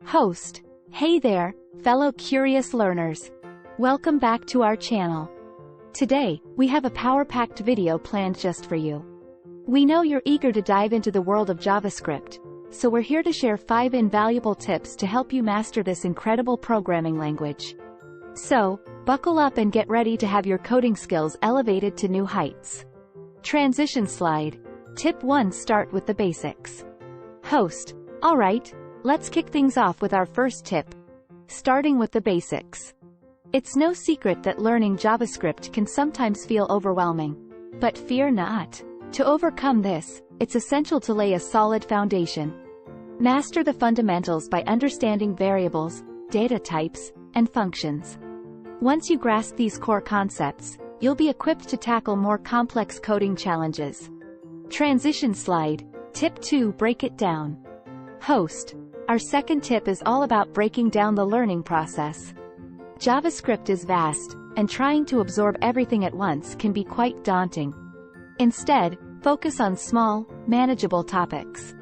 Host. Hey there, fellow curious learners. Welcome back to our channel. Today, we have a power-packed video planned just for you. We know you're eager to dive into the world of JavaScript, so we're here to share 5 invaluable tips to help you master this incredible programming language. So, buckle up and get ready to have your coding skills elevated to new heights. Transition slide. Tip 1. Start with the basics. Host. Alright, let's kick things off with our first tip. Starting with the basics. It's no secret that learning JavaScript can sometimes feel overwhelming. But fear not. To overcome this, it's essential to lay a solid foundation. Master the fundamentals by understanding variables, data types, and functions. Once you grasp these core concepts, you'll be equipped to tackle more complex coding challenges. Transition slide. Tip 2. Break it down. Host. Our second tip is all about breaking down the learning process. JavaScript is vast, and trying to absorb everything at once can be quite daunting. Instead, focus on small, manageable topics.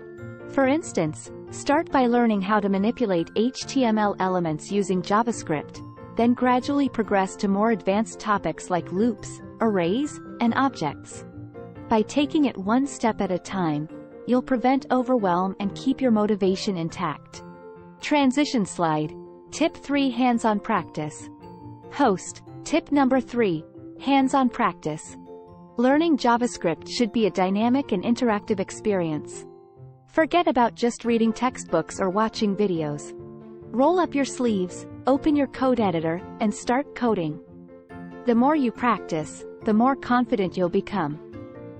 For instance, start by learning how to manipulate HTML elements using JavaScript, then gradually progress to more advanced topics like loops, arrays, and objects. By taking it one step at a time, you'll prevent overwhelm and keep your motivation intact. Transition slide. Tip 3. Hands-on practice. Host. Tip number 3. Hands-on practice. Learning JavaScript should be a dynamic and interactive experience. Forget about just reading textbooks or watching videos. Roll up your sleeves, open your code editor, and start coding. The more you practice, the more confident you'll become.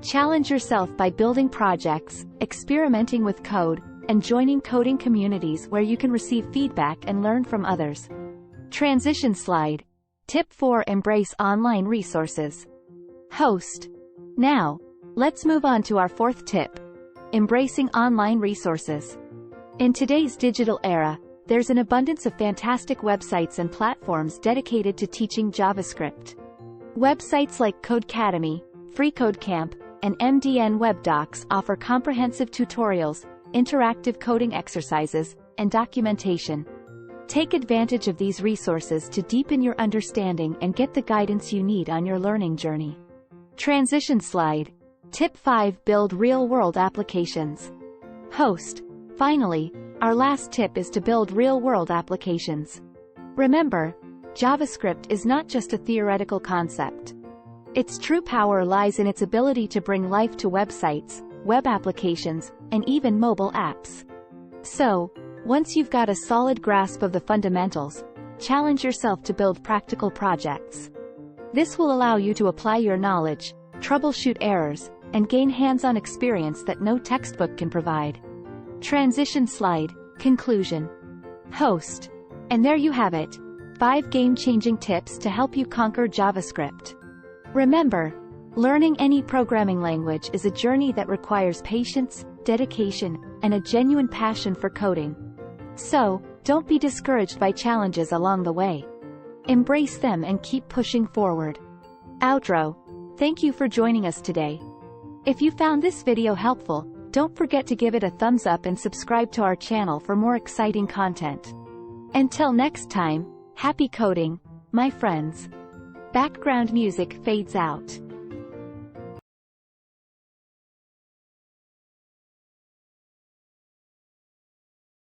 Challenge yourself by building projects, experimenting with code, and joining coding communities where you can receive feedback and learn from others. Transition slide. Tip 4. Embrace online resources. Host. Now, let's move on to our fourth tip. Embracing online resources. In today's digital era, there's an abundance of fantastic websites and platforms dedicated to teaching JavaScript. Websites like Codecademy, FreeCodeCamp, and MDN WebDocs offer comprehensive tutorials, interactive coding exercises, and documentation. Take advantage of these resources to deepen your understanding and get the guidance you need on your learning journey. Transition slide. Tip 5. Build real-world applications. Host. Finally, our last tip is to build real-world applications. Remember, JavaScript is not just a theoretical concept. Its true power lies in its ability to bring life to websites, web applications, and even mobile apps. So, once you've got a solid grasp of the fundamentals, challenge yourself to build practical projects. This will allow you to apply your knowledge, troubleshoot errors, and gain hands-on experience that no textbook can provide. Transition slide. Conclusion. Host. And there you have it, 5 game-changing tips to help you conquer JavaScript. Remember, learning any programming language is a journey that requires patience, dedication, and a genuine passion for coding. So, don't be discouraged by challenges along the way. Embrace them and keep pushing forward. Outro. Thank you for joining us today. If you found this video helpful, don't forget to give it a thumbs up and subscribe to our channel for more exciting content. Until next time, happy coding, my friends. Background music fades out.